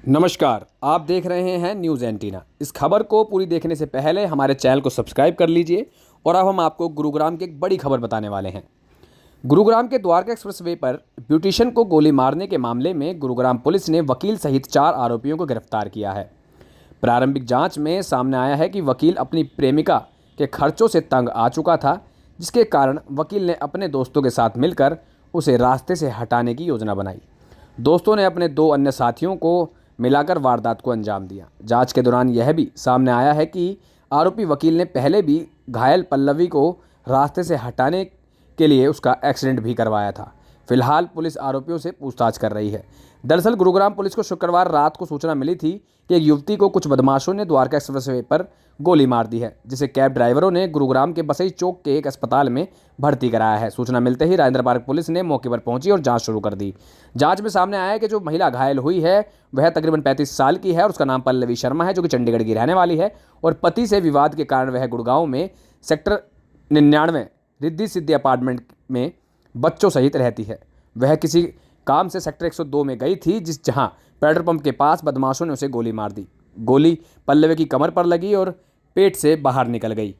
नमस्कार, आप देख रहे हैं न्यूज़ एंटीना। इस खबर को पूरी देखने से पहले हमारे चैनल को सब्सक्राइब कर लीजिए। और अब हम आपको गुरुग्राम की एक बड़ी खबर बताने वाले हैं। गुरुग्राम के द्वारका एक्सप्रेसवे पर ब्यूटिशियन को गोली मारने के मामले में गुरुग्राम पुलिस ने वकील सहित 4 आरोपियों को गिरफ्तार किया है। प्रारंभिक जांच में सामने आया है कि वकील अपनी प्रेमिका के खर्चों से तंग आ चुका था, जिसके कारण वकील ने अपने दोस्तों के साथ मिलकर उसे रास्ते से हटाने की योजना बनाई। दोस्तों ने अपने 2 अन्य साथियों को मिलाकर वारदात को अंजाम दिया। जांच के दौरान यह भी सामने आया है कि आरोपी वकील ने पहले भी घायल पल्लवी को रास्ते से हटाने के लिए उसका एक्सीडेंट भी करवाया था। फिलहाल पुलिस आरोपियों से पूछताछ कर रही है। दरअसल गुरुग्राम पुलिस को शुक्रवार रात को सूचना मिली थी कि एक युवती को कुछ बदमाशों ने द्वारका एक्सप्रेसवे पर गोली मार दी है, जिसे कैब ड्राइवरों ने गुरुग्राम के बसई चौक के एक अस्पताल में भर्ती कराया है। सूचना मिलते ही राजेंद्र पार्क पुलिस ने मौके पर पहुंची और जांच शुरू कर दी। जांच में सामने आया है कि जो महिला घायल हुई है वह तकरीबन 35 साल की है और उसका नाम पल्लवी शर्मा है, जो कि चंडीगढ़ की रहने वाली है। और पति से विवाद के कारण वह गुड़गांव में सेक्टर 99 रिद्धि सिद्धि अपार्टमेंट में बच्चों सहित रहती है। वह किसी काम से सेक्टर 102 में गई थी, जहां पेट्रोल पंप के पास बदमाशों ने उसे गोली मार दी। गोली पल्लवी की कमर पर लगी और पेट से बाहर निकल गई।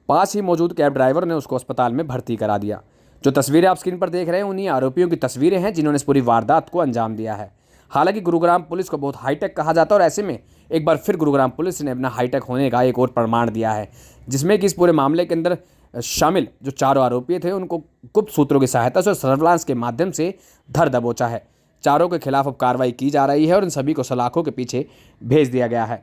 पास ही मौजूद कैब ड्राइवर ने उसको अस्पताल में भर्ती करा दिया। जो तस्वीरें आप स्क्रीन पर देख रहे हैं उन्हीं आरोपियों की तस्वीरें हैं जिन्होंने इस पूरी वारदात को अंजाम दिया है। हालांकि गुरुग्राम पुलिस को बहुत हाईटेक कहा जाता है और ऐसे में एक बार फिर गुरुग्राम पुलिस ने अपना हाईटेक होने का एक और प्रमाण दिया है, जिसमें कि इस पूरे मामले के अंदर शामिल जो 4 आरोपी थे उनको गुप्त सूत्रों की सहायता से और सर्विलांस के माध्यम से धर दबोचा है। चारों के खिलाफ अब कार्रवाई की जा रही है और इन सभी को सलाखों के पीछे भेज दिया गया है।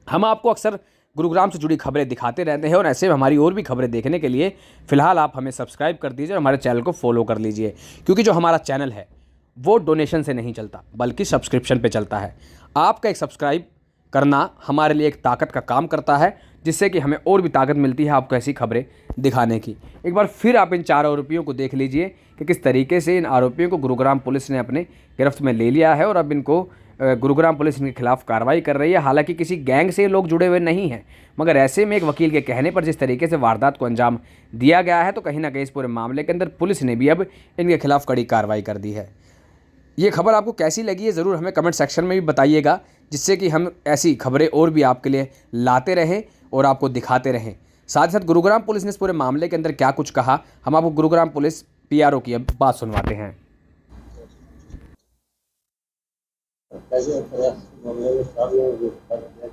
हम आपको अक्सर गुरुग्राम से जुड़ी खबरें दिखाते रहते हैं और ऐसे में हमारी और भी खबरें देखने के लिए फिलहाल आप हमें सब्सक्राइब कर दीजिए और हमारे चैनल को फॉलो कर लीजिए, क्योंकि जो हमारा चैनल है वो डोनेशन से नहीं चलता बल्कि सब्सक्रिप्शन पे चलता है। आपका एक सब्सक्राइब करना हमारे लिए एक ताकत का काम करता है, जिससे कि हमें और भी ताकत मिलती है आपको ऐसी खबरें दिखाने की। एक बार फिर आप इन 4 आरोपियों को देख लीजिए कि किस तरीके से इन आरोपियों को गुरुग्राम पुलिस ने अपने गिरफ्त में ले लिया है और अब इनको गुरुग्राम पुलिस इनके खिलाफ कार्रवाई कर रही है। हालांकि किसी गैंग से लोग जुड़े हुए नहीं हैं, मगर ऐसे में एक वकील के कहने पर जिस तरीके से वारदात को अंजाम दिया गया है, तो कहीं ना कहीं इस पूरे मामले के अंदर पुलिस ने भी अब इनके खिलाफ कड़ी कार्रवाई कर दी है। ये खबर आपको कैसी लगी है ज़रूर हमें कमेंट सेक्शन में भी बताइएगा, जिससे कि हम ऐसी खबरें और भी आपके लिए लाते रहें और आपको दिखाते रहें। साथ ही साथ गुरुग्राम पुलिस ने इस पूरे मामले के अंदर क्या कुछ कहा, हम आपको गुरुग्राम पुलिस PRO की अब बात सुनवाते हैं।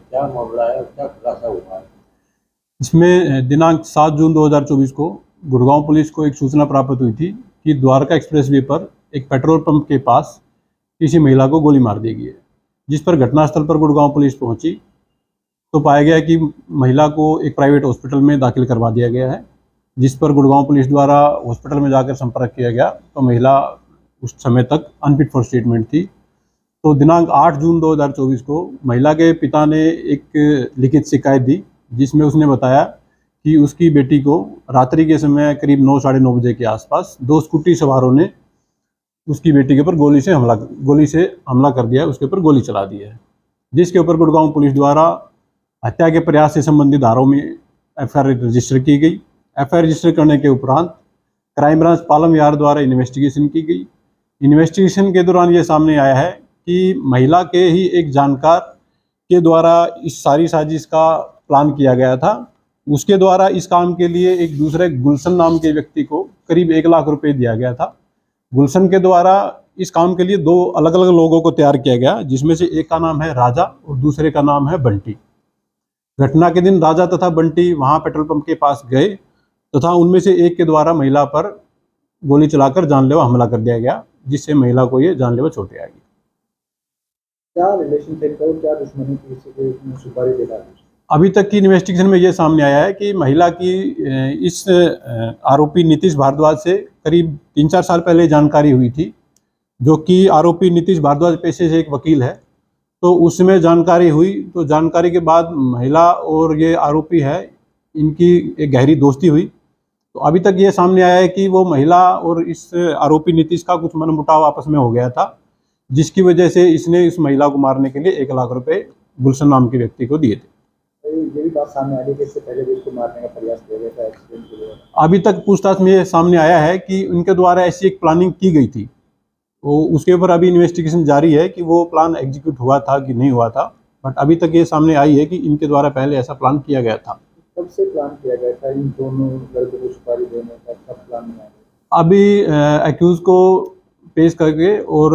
क्या मामला है, क्या खुलासा हुआ है? इसमें दिनांक 7 जून 2024 को गुड़गांव पुलिस को एक सूचना प्राप्त हुई थी कि द्वारका एक्सप्रेसवे पर एक पेट्रोल पंप के पास किसी महिला को गोली मार दी गई है। जिस पर घटनास्थल पर गुड़गांव पुलिस पहुंची तो पाया गया कि महिला को एक प्राइवेट हॉस्पिटल में दाखिल करवा दिया गया है। जिस पर गुड़गांव पुलिस द्वारा हॉस्पिटल में जाकर संपर्क किया गया तो महिला उस समय तक अनफिट फॉर स्टेटमेंट थी। तो दिनांक 8 जून 2024 को महिला के पिता ने एक लिखित शिकायत दी, जिसमें उसने बताया कि उसकी बेटी को रात्रि के समय करीब 9 साढ़े 9 बजे के आसपास 2 स्कूटी सवारों ने उसकी बेटी के ऊपर गोली से हमला कर दिया, उसके ऊपर गोली चला दी है। जिसके ऊपर गुड़गांव पुलिस द्वारा हत्या के प्रयास से संबंधित धाराओं में FIR रजिस्टर की गई। FIR रजिस्टर करने के उपरांत क्राइम ब्रांच पालम विहार द्वारा इन्वेस्टिगेशन की गई। इन्वेस्टिगेशन के दौरान ये सामने आया है कि महिला के ही एक जानकार के द्वारा इस सारी साजिश का प्लान किया गया था। उसके द्वारा इस काम के लिए एक दूसरे गुलशन नाम के व्यक्ति को करीब 1 लाख रुपए दिया गया था। गुलशन के द्वारा इस काम के लिए 2 अलग अलग लोगों को तैयार किया गया, जिसमें से एक का नाम है राजा और दूसरे का नाम है बंटी। घटना के दिन राजा तथा बंटी वहां पेट्रोल पंप के पास गए तथा उनमें से एक के द्वारा महिला पर गोली चलाकर जानलेवा हमला कर दिया गया, जिससे महिला को ये जानलेवा चोटें आई। क्या रिलेशनशिप है, क्या दुश्मनी थी, इससे सुपारी देगा? अभी तक की इन्वेस्टिगेशन में ये सामने आया है कि महिला की इस आरोपी नीतीश भारद्वाज से करीब 3-4 साल पहले जानकारी हुई थी, जो कि आरोपी नीतीश भारद्वाज पेशे से एक वकील है। तो उसमें जानकारी हुई, तो जानकारी के बाद महिला और ये आरोपी है इनकी एक गहरी दोस्ती हुई। तो अभी तक ये सामने आया है कि वो महिला और इस आरोपी नीतीश का कुछ मनमुटाव आपस में हो गया था, जिसकी वजह से इसने इस महिला को मारने के लिए 1 लाख रुपए गुलशन नाम के व्यक्ति को दिए थे। ये भी बात सामने आई कि इससे पहले भी इसको मारने का प्रयास किया गया था एक्सीडेंट के लिए। अभी तक पूछताछ में ये सामने आया है कि उनके द्वारा ऐसी एक प्लानिंग की गई थी वो उसके ऊपर अभी इन्वेस्टिगेशन जारी है कि वो प्लान एग्जीक्यूट हुआ था कि नहीं हुआ था, बट अभी तक ये सामने आई है कि इनके द्वारा पहले ऐसा प्लान किया गया था। कब से प्लान किया गया था इन दोनों लड़कों को सुपारी देने का, कब प्लान बनाया गया? अभी एक्यूज को पेश करके और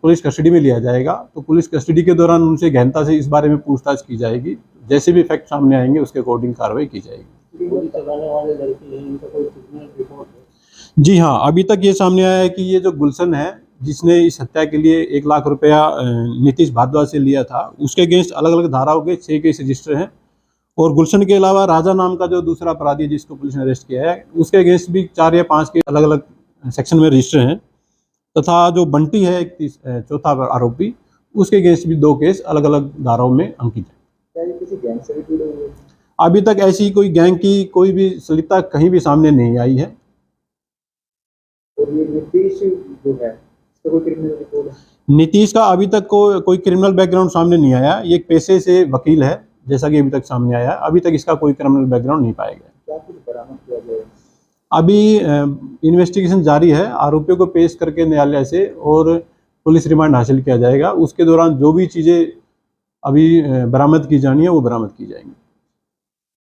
पुलिस कस्टडी में लिया जाएगा, तो पुलिस कस्टडी के दौरान उनसे गहनता से इस बारे में पूछताछ की जाएगी। जैसे भी फैक्ट सामने आएंगे उसके अकॉर्डिंग कार्रवाई की जाएगी। गोली चलाने वाले लड़के हैं, इनका कोई फिटनेस रिपोर्ट है? जी हाँ, अभी तक ये सामने आया है कि ये जो गुलशन है जिसने इस हत्या के लिए 1 लाख रुपया नीतीश भारद्वाज से लिया था, उसके अगेंस्ट अलग अलग धाराओं के 6 केस रजिस्टर हैं। और गुलशन के अलावा राजा नाम का जो दूसरा अपराधी है जिसको पुलिस ने अरेस्ट किया है, उसके अगेंस्ट भी 4 या 5 के अलग अलग सेक्शन में रजिस्टर हैं। तथा जो बंटी है चौथा आरोपी, उसके अगेंस्ट भी 2 केस अलग अलग धाराओं में अंकित है। क्या ये किसी गैंग से भी जुड़े हुए हैं? अभी तक ऐसी कोई गैंग की कोई भी संलिप्तता कहीं भी सामने नहीं आई है। और ये नीतीश जो है, इसका कोई क्रिमिनल रिकॉर्ड है? नीतीश का अभी तक कोई क्रिमिनल बैकग्राउंड सामने नहीं आया। ये एक पेशे से वकील है, जैसा कि अभी तक सामने आया। अभी तक इसका कोई क्रिमिनल बैकग्राउंड नहीं पाया गया। क्या कुछ बरामद किया गया? अभी इन्वेस्टिगेशन जारी है। आरोपियों को पेश करके न्यायालय से और पुलिस रिमांड हासिल किया जाएगा। उसके दौरान जो भी चीज़ें अभी बरामद की जानी है वो बरामद की जाएंगी।